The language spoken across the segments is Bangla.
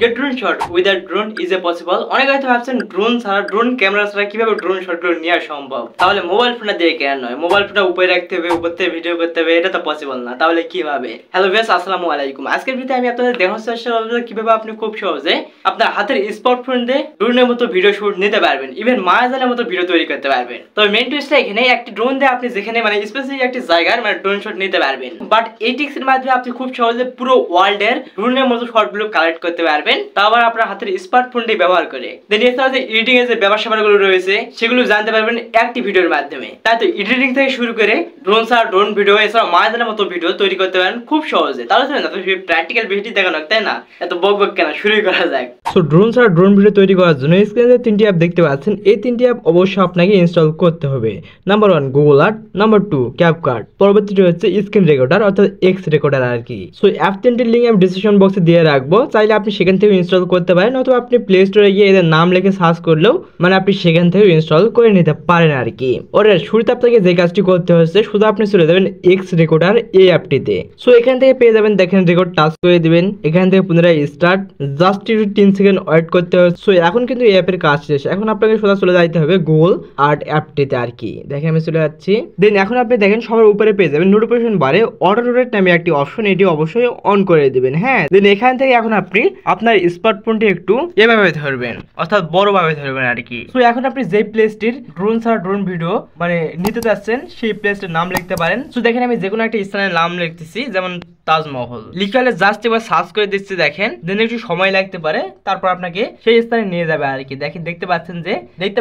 Get drone shot with a drone is a possible. অনেকে হয়তো ভাবছেন ড্রোন ছাড়া ড্রোন ক্যামেরা ছাড়া কিভাবে ড্রোন শটগুলো নেওয়া সম্ভব। তাহলে মোবাইল ফোনটা দিয়ে কেন নয়, মোবাইল ফোনটা উপরে রাখতে হবে, উপর থেকে ভিডিও করতে হবে, এটা তো পসিবল না। তাহলে কিভাবে? হ্যালো ভিউয়ার্স, আসসালামু আলাইকুম। আজকের ভিডিওতে আমি আপনাদের দেখানোর চেষ্টা করব কিভাবে আপনি খুব সহজে আপনার হাতের স্মার্টফোন দিয়ে ড্রোনের মতো ভিডিও শুট নিতে পারবেন, ইভেন মায়াজালের মতো ভিডিও তৈরি করতে পারবেন। তবে মেইন টুইস্টটা এখানে, একটি ড্রোন দিয়ে আপনি যেখানে স্পেসিফিক একটি জায়গার ড্রোন শট নিতে পারবেন, বাট এই টিক্সের মাধ্যমে আপনি খুব সহজে পুরো ওয়ার্ল্ডের ড্রোনের মতো শটগুলো কালেক্ট করতে পারবেন, তাও আবার আপনার হাতের স্মার্টফোনটি ব্যবহার করে। দেন এছাড়া যে এডিটিং এর যে ব্যবসাগুলো রয়েছে সেগুলো জানতে পারবেন একটি ভিডিওর মাধ্যমে। তাই তো এডিটিং থেকে শুরু করে ড্রোন ছাড়া ড্রোন ভিডিও, এছাড়া মায়াজালের মতো ভিডিও তৈরি করতে পারেন খুব সহজে। তাহলে চলেন আপনাদের প্র্যাকটিক্যাল ভিডিও দেখানো, তাই না? এত বকবক কেন, শুরু করা যাক। সো ড্রোন ছাড়া ড্রোন ভিডিও তৈরি করার জন্য স্ক্রিনে তিনটি অ্যাপ দেখতে পাচ্ছেন, এই তিনটি অ্যাপ অবশ্যই আপনাকে ইনস্টল করতে হবে। Number 1 Google art, number 2 CapCut, পরবর্তীটি হচ্ছে স্ক্রিন রেকর্ডার অর্থাৎ এক্স রেকর্ডার আর কি। সো অ্যাপ তিনটির লিঙ্ক আমি ডিসক্রিপশন বক্সে দিয়ে রাখবো, চাইলে আপনি সেখান থেকে ইনস্টল করতে পারেন, অথবা আপনি প্লে স্টোরে গিয়ে এদের নাম লিখে সার্চ করলেও আপনি সেখান থেকে ইনস্টল করে নিতে পারেন আর কি। ওর শুরুতে আপনাকে যে কাজটি করতে হচ্ছে, শুধু আপনি চলে যাবেন এক্স রেকর্ডার এই অ্যাপটিতে। সো এখান থেকে পেয়ে যাবেন, দেখেন রেকর্ড টাচ করে দিবেন, এখান থেকে পুনরায় স্টার্ট, জাস্ট 3 সেকেন্ড ওয়েট করতে হবে। সো এখন কিন্তু এই অ্যাপের কাজ শেষ, এখন আপনাকে সোজা চলে যাইতে হবে গুগল আর্ট অ্যাপটিতে আর কি। দেখেন আমি চলে যাচ্ছি। দেন এখন আপনি দেখেন সবার উপরে পেয়ে যাবেন নোটিফিকেশন বারে অটো রোটেট নামে একটি অপশন, এটি অবশ্যই অন করে দিবেন। হ্যাঁ, দেন এখান থেকে এখন আপনি আপনার স্মার্টফোনটি একটু এভাবে ধরবেন, অর্থাৎ বড়ভাবে ধরবেন আর কি। সো এখন আপনি যে প্লেসটির ড্রোন ছাড়া ড্রোন ভিডিও নিতে চাচ্ছেন সেই প্লেসটির নাম লিখতে পারেন। সো দেখেন আমি যে কোনো একটা স্থানের নাম লিখতেছি, যেমন তাজমহল লিখলে জাস্ট এবার সার্চ করে দিচ্ছি। দেখেন দেন একটু সময় লাগতে পারে, তারপর আপনাকে সেই স্থানে নিয়ে যাবে আর কি। দেখেন দেখতে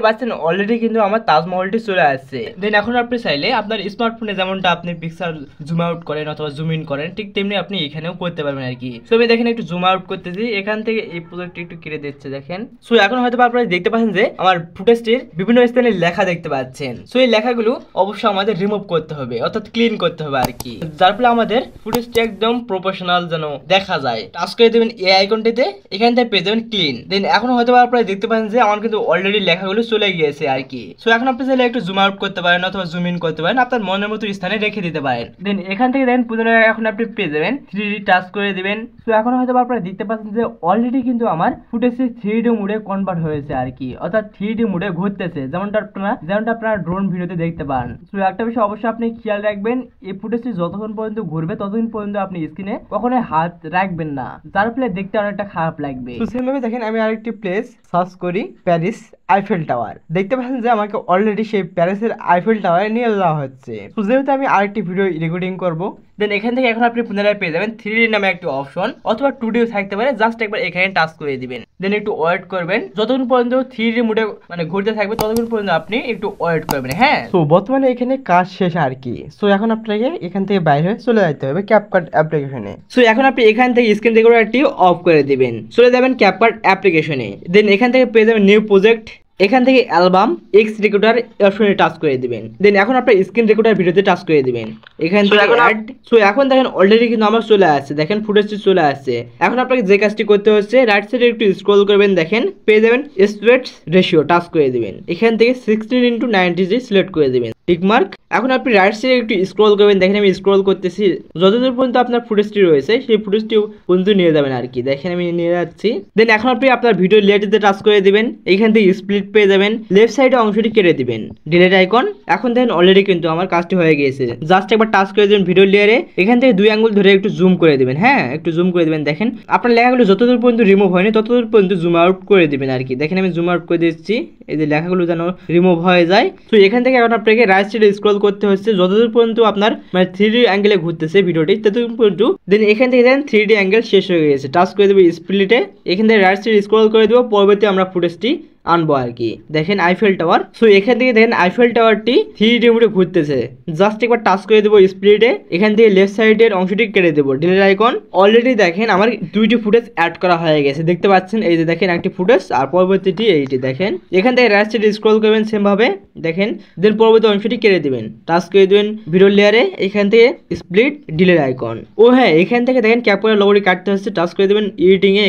পাচ্ছেন অলরেডি কিন্তু আমার তাজমহলটি চলে আসছে। দেন এখন আপনি চাইলে আপনার স্মার্টফোনে যেমনটা আপনি পিকচার জুম আউট করেন অথবা জুম ইন করেন, ঠিক তেমনি আপনি এখানেও করতে পারবেন আর কি। সো আমি দেখেন একটু জুম আউট করতেছি, এখান থেকে এই প্রজেক্টটি একটু কেটে দিচ্ছে দেখেন। সো এখন হয়তো আপনারা দেখতে পাচ্ছেন যে আমার ফুটেজটির বিভিন্ন স্থানে লেখা দেখতে পাচ্ছেন। সো এই লেখাগুলো অবশ্যই আমাদের রিমুভ করতে হবে, অর্থাৎ ক্লিন করতে হবে আর কি, যার ফলে আমাদের ফুটেজটি একদম প্রফেশনাল যেন দেখা যায়। টাচ করে দেবেন এই আইকনটিতে, এখান থেকে পেয়ে যাবেন ক্লিন। দেন এখন হয়তো আপনারা দেখতে পাচ্ছেন যে আমার কিন্তু অলরেডি লেখাগুলো চলে গিয়েছে আর কি। সো এখন আপনি চাইলে একটু জুম আউট করতে পারেন অথবা জুম ইন করতে পারেন, আপনার মনের মতো স্থানে রেখে দিতে পারেন। দেন এখান থেকে দেখেন পুনরায় এখন আপনি পেয়ে যাবেন 3D টাচ করে দিবেন। সো এখন হয়তো আপনারা দেখতে পাচ্ছেন যে অলরেডি কিন্তু আমার ফুটেজটি 3D মোডে কনভার্ট হয়েছে আর কি, অর্থাৎ 3D মোডে ঘুরতেছে, যেমনটা আপনারা ড্রোন ভিডিওতে দেখতে পান। সো একটা বিষয় অবশ্যই আপনি খেয়াল রাখবেন, এই ফুটেজটি যতক্ষণ পর্যন্ত ঘুরবে ততক্ষণ পর্যন্ত আপনি স্ক্রিনে কখনোই হাত রাখবেন না, যার ফলে দেখতে অনেকটা খারাপ লাগবে। তো সেমভাবে দেখেন আমি আরেকটি প্লেস সার্চ করি, প্যারিস আইফেল টাওয়ার। দেখতে পাচ্ছেন যে আমাকে অলরেডি সেই প্যারিসের আইফেল টাওয়ারে নিয়ে যাওয়া হচ্ছে। তো যেহেতু আমি আরেকটি ভিডিও রেকর্ডিং করব, দেন এখান থেকে এখন আপনি পুনরায় পেয়ে যাবেন 3D নামে একটি অপশন, অথবা 2D থাকতে পারে, জাস্ট একবার এখানে টাচ করে দিবেন। দেন একটু ওয়েট করবেন, যতক্ষণ পর্যন্ত 3D মোডে ঘুরতে থাকবে ততক্ষণ পর্যন্ত আপনি একটু ওয়েট করবেন। হ্যাঁ, তো বর্তমানে এখানে কাজ শেষ আর কি। সো এখন আপনাকে এখান থেকে বাইরে হয়ে চলে যেতে হবে ক্যাপকাট অ্যাপ্লিকেশনে। সো এখন আপনি এখান থেকে স্ক্রিন রেকর্ডারটি অফ করে দিবেন, চলে যাবেন ক্যাপকাট অ্যাপ্লিকেশনে। দেন এখান থেকে পেয়ে যাবেন নিউ প্রজেক্ট, এখান থেকে অ্যালবাম এক্স রেকর্ডার অপশনে টাচ করে দিবেন। দেন এখন আপনি স্ক্রিন রেকর্ডার ভিডিওতে টাচ করে দিবেন, এখান থেকে অ্যাড। সো এখন দেখেন অলরেডি কিন্তু আমার চলে আসছে, দেখেন ফুটেজটি চলে আসছে। এখন আপনাকে যে কাজটি করতে হচ্ছে, রাইট সাইডে একটু স্ক্রল করবেন, দেখেন পেয়ে যাবেন স্প্লিট রেশিও, টাচ করে দিবেন, এখান থেকে 16:90 সিলেক্ট করে দিবেন, টিক মার্ক। এখন আপনি রাইট সাইডে একটু স্ক্রল করবেন, দেখেন আমি স্ক্রল করতেছি, যতদূর পর্যন্ত আপনার ফুটেজটি রয়েছে সেই ফুটেজটি পর্যন্ত নিয়ে যাবেন আর কি। দেখেন আমি নিয়ে যাচ্ছি। দেন এখন আপনি আপনার ভিডিও লেয়ারটিতে টাচ করে দিবেন, এখান থেকে স্প্লিট পেয়ে যাবেন, লেফট সাইডে অংশটি কেটে দিবেন, ডিলিট আইকন। এখন দেখেন অলরেডি কিন্তু আমার কাজটি হয়ে গিয়েছে, জাস্ট একবার টাচ করে দিবেন ভিডিও লেয়ারে, এখান থেকে 2 আঙ্গুল ধরে একটু জুম করে দিবেন। হ্যাঁ, একটু জুম করে দিবেন। দেখেন আপনার লেখাগুলো যতদূর পর্যন্ত রিমুভ হয়নি ততদূর পর্যন্ত জুম আউট করে দিবেন আর কি। দেখেন আমি জুম আউট করে দিচ্ছি, এই যে লেখাগুলো যেন রিমুভ হয়ে যায়। তো এখান থেকে এখন আপনাকে রাইট সাইডে স্ক্রল করতে হচ্ছে, যতদূর পর্যন্ত আপনার 3D অ্যাঙ্গেলে ঘুরতেছে ভিডিওটি ততদূর পর্যন্ত। দেন এখান থেকে দেখেন 3D অ্যাঙ্গেল শেষ হয়ে গেছে, টাচ করে দেবো স্প্লিটে, এখান থেকে রাইট সাইডে স্ক্রল করে দেবো, পরবর্তী আমরা ফুটেজটি আনবো আর কি। দেখেন আইফেল টাওয়ার। সো এখান থেকে দেখেন আইফেল টাওয়ারটি 3D মোডে ঘুরতেছে, জাস্ট একবার টাচ করে দেবো স্প্লিটে, এখান থেকে লেফট সাইডের অংশটি কেটে দেবো, ডিলিট আইকন। অলরেডি দেখেন আমার 2টি ফুটেজ অ্যাড করা হয়ে গেছে, দেখতে পাচ্ছেন এই যে দেখেন একটি ফুটেজ, আর পরবর্তীটি এইটি দেখেন। এখান থেকে রাইট সাইডে স্ক্রল করবেন সেম ভাবে, দেখেন দেন পরবর্তী অংশটি কেটে দিবেন, টাচ করে দিবেন ভিডিও লেয়ারে, এখান থেকে স্প্লিট, ডিলিট আইকন। ও হ্যাঁ, এখান থেকে দেখেন ক্যাপকাট লোগোটি কাটতে হচ্ছে, টাচ করে দিবেন এডিটিং এ,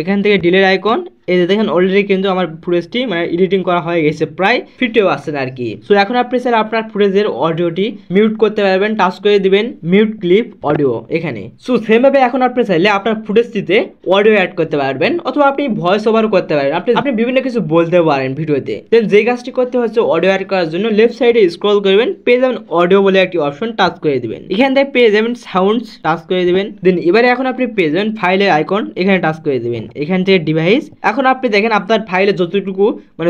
এখান থেকে ডিলিট আইকন, এই যে দেখেন অলরেডি কিন্তু আমার ফুটেজটি মানে এডিটিং করা হয়ে গেছে প্রায় 50% আর কি। সো এখন আপনি চাইলে আপনার ফুটেজের অডিওটি মিউট করতে পারবেন, টাচ করে দিবেন মিউট ক্লিপ অডিও এখানে। সো সেম ভাবে এখন আপনি চাইলে আপনার ফুটেজটিতে অডিও অ্যাড করতে পারবেন অথবা আপনি ভয়েস ওভার করতে পারেন, আপনি বিভিন্ন কিছু বলতে পারেন ভিডিওতে। দেন যে কাজটি করতে হচ্ছে অডিও অ্যাড করার জন্য লেফট সাইডে স্ক্রল করবেন, পেয়ে যাবেন অডিও বলে একটি অপশন, টাচ করে দিবেন। এখান থেকে পেয়ে যাবেন সাউন্ডস, টাচ করে দিবেন। দেন এবারে এখন আপনি পেয়ে যাবেন ফাইলের আইকন, এখানে টাচ করে দিবেন। এখান থেকে ডিভাইস, এখন আপনি দেখেন আপনার ফাইলে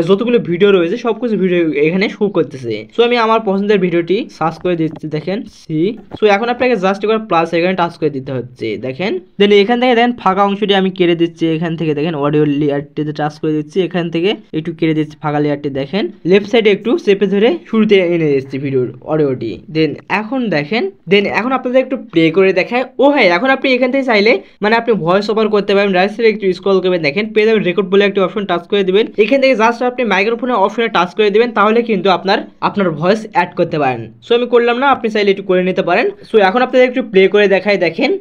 যতগুলো ভিডিও রয়েছে সবকিছু ভিডিও এখানে শো করতেছে। সো আমি আমার পছন্দের ভিডিওটি সার্চ করে দিচ্ছি, দেখেন সি। সো এখন আপনাকে জাস্ট একবার প্লাস এখানে টাচ করে দিতে হচ্ছে, দেখেন। দেন এখান থেকে দেখেন ফাঁকা অংশটি আমি কেটে দিচ্ছি, এখান থেকে দেখেন অডিও লেয়ারটিতে টাচ করে দিচ্ছি, এখান থেকে একটু কেটে দিচ্ছি ফাঁকা লেয়ারটি, দেখেন লেফট সাইডে একটু চেপে ধরে শুরুতে এনে দিচ্ছি ভিডিওর অডিওটি। দেন এখন আপনাদের একটু প্লে করে দেখায়। ও হ্যাঁ, এখন আপনি এখান থেকে চাইলে মানে আপনি ভয়েস ওভার করতে পারবেন। রাইট সাইডে একটু স্ক্রল করবেন, দেখেন পেয়ে যাবেন রেকর্ড বলে একটি অপশন, টাচ করে দিবেন। এখান থেকে জাস্ট আপনি মাইক্রোফোনের অপশনে টাচ করে দিবেন, তাহলে কিন্তু আপনার ভয়েস অ্যাড করতে পারেন। সো আমি করলাম না, আপনি চাইলে একটু করে নিতে পারেন। সো এখন আপনাদের একটু প্লে করে দেখায়, দেখেন।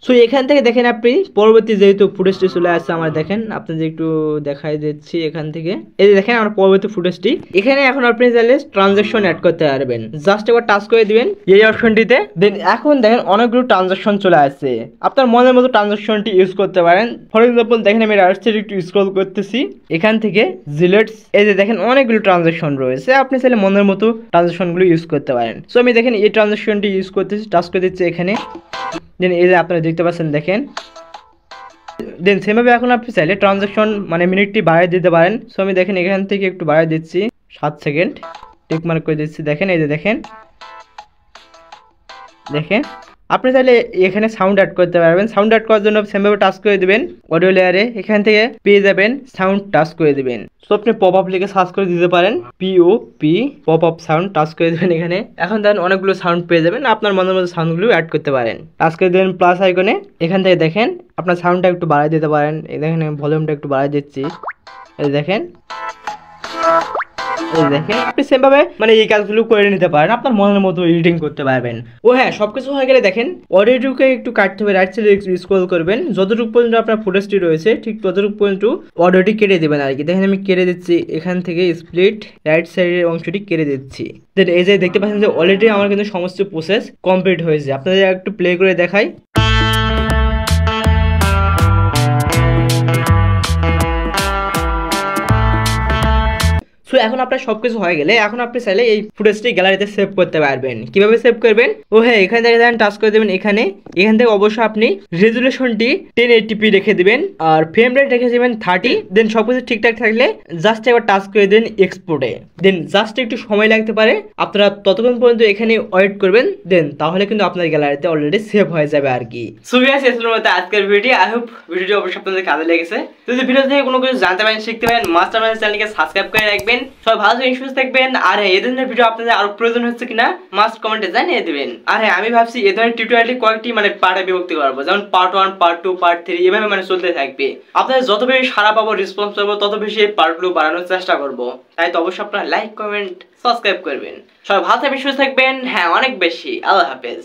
সো এখান থেকে দেখেন আপনি পরবর্তী যেহেতু ফুটেজটি চলে আসছে আমার, দেখেন আপনাদের একটু দেখাই দিচ্ছি এখান থেকে। এই যে দেখেন আমার পরবর্তী ফুটেজটি, এখানে এখন আপনি চাইলে ট্রানজাকশন অ্যাড করতে পারবেন, জাস্ট একবার টাচ করে দিবেন এই অপশনটিতে। দেন এখন দেখেন অনেকগুলো ট্রানজাকশন চলে আসছে, আপনার মনের মতো ট্রানজাকশনটি ইউজ করতে পারেন। ফর এক্সাম্পল দেখেন আমি রাইট সাইডে একটু স্ক্রল করতেছি, এখান থেকে জিলেটস, এই যে দেখেন অনেকগুলো ট্রানজাকশন রয়েছে, আপনি চাইলে মনের মতো ট্রানজাকশনগুলো ইউজ করতে পারেন। সো আমি দেখেন এই ট্রানজাকশনটি ইউজ করতেছি, টাচ করে দিচ্ছি এখানে। দেন এই যে আপনারা দেখতে পাচ্ছেন, দেখেন। দেন সেমভাবে এখন আপনি চাইলে ট্রানজাকশন মানে মিনিটটি বাড়িয়ে দিতে পারেন। সো আমি দেখেন এখান থেকে একটু বাড়িয়ে দিচ্ছি 7 সেকেন্ড, টিক মার্ক করে দিচ্ছি, দেখেন। এই যে দেখেন আপনি চাইলে এখানে সাউন্ড অ্যাড করতে পারবেন। সাউন্ড অ্যাড করার জন্য সেমভাবে টাচ করে দিবেন অডিও লেয়ারে, এখান থেকে পেয়ে যাবেন সাউন্ড, টাচ করে দিবেন। সো আপনি পপ আপ লিখে সার্চ করে দিতে পারেন, POP pop up sound, touch করে দেবেন এখানে। এখন দেখেন অনেকগুলো সাউন্ড পেয়ে যাবেন, আপনার মনের মতো সাউন্ডগুলো অ্যাড করতে পারেন। টাচ করে দেবেন প্লাস আইকনে, এখান থেকে দেখেন আপনার সাউন্ডটা একটু বাড়িয়ে দিতে পারেন। এই দেখেন ভলিউমটা একটু বাড়িয়ে দিচ্ছি, এই দেখেন আপনি সেমভাবে মানে এই কাজগুলো করে নিতে পারেন, আপনার মনের মতো এডিটিং করতে পারবেন। ও হ্যাঁ, সবকিছু হয়ে গেলে দেখেন অডিওটুকে একটু কাটতে হবে, রাইট সাইডে স্ক্রল করবেন, যতটুকু পর্যন্ত আপনার ফুটেজটি রয়েছে ঠিক ততটুকু পর্যন্ত অডিওটি কেটে দেবেন আর কি। দেখেন আমি কেটে দিচ্ছি, এখান থেকে স্প্লিট রাইট সাইডের অংশটি কেটে দিচ্ছি। দেন এই যে দেখতে পাচ্ছেন যে অলরেডি আমার কিন্তু সমস্ত প্রসেস কমপ্লিট হয়েছে। আপনাদের একটু প্লে করে দেখাই। সো এখন আপনার সবকিছু হয়ে গেলে এখন আপনি চাইলে এই ফুটেজটি গ্যালারিতে সেভ করতে পারবেন। কিভাবে সেভ করবেন? ও হ্যাঁ, এখানে থেকে টাচ করে দেবেন, এখান থেকে অবশ্যই আপনি রেজুলেশনটি 1080p রেখে দিবেন আর ফ্রেম রেট রেখে দেবেন 30। দেন সবকিছু ঠিকঠাক থাকলে জাস্ট একবার টাচ করে দেন এক্সপোর্টে। দেন জাস্ট একটু সময় লাগতে পারে, আপনারা ততক্ষণ পর্যন্ত এখানে ওয়েট করবেন। দেন তাহলে কিন্তু আপনার গ্যালারিতে অলরেডি সেভ হয়ে যাবে আর কি। সো গাইস, এই ছিল আমাদের আজকের ভিডিও। আই হোপ ভিডিওটি অবশ্যই আপনাদের কাজে লেগেছে। যদি ভিডিও থেকে কোনো কিছু জানতে পারেন, শিখতে পারেন, মাস্টারমাইন্ড চ্যানেলকে সাবস্ক্রাইব করে রাখবেন। সবাই ভালো থাকবেন, সুস্থ থাকবেন। আর এই ধরনের ভিডিও আপনাদের আরো প্রয়োজন হচ্ছে কিনা মাস্ট কমেন্টে জানিয়ে দিবেন। আর হ্যাঁ, আমি ভাবছি এই ধরনের টিউটোরিয়ালটি কয়েকটি মানে পার্টে বিভক্তি করবো, যেমন পার্ট 1, পার্ট 2, পার্ট 3 এভাবে মানে চলতে থাকবে। আপনাদের যত বেশি সাড়া পাবো, রেসপন্স পাবো, তত বেশি এই পার্টগুলো বাড়ানোর চেষ্টা করবো। তাই তো অবশ্যই আপনারা লাইক, কমেন্ট, সাবস্ক্রাইব করবেন। সবাই ভালো থাকবেন, সুস্থ থাকবেন। হ্যাঁ, অনেক বেশি। আল্লাহ হাফেজ।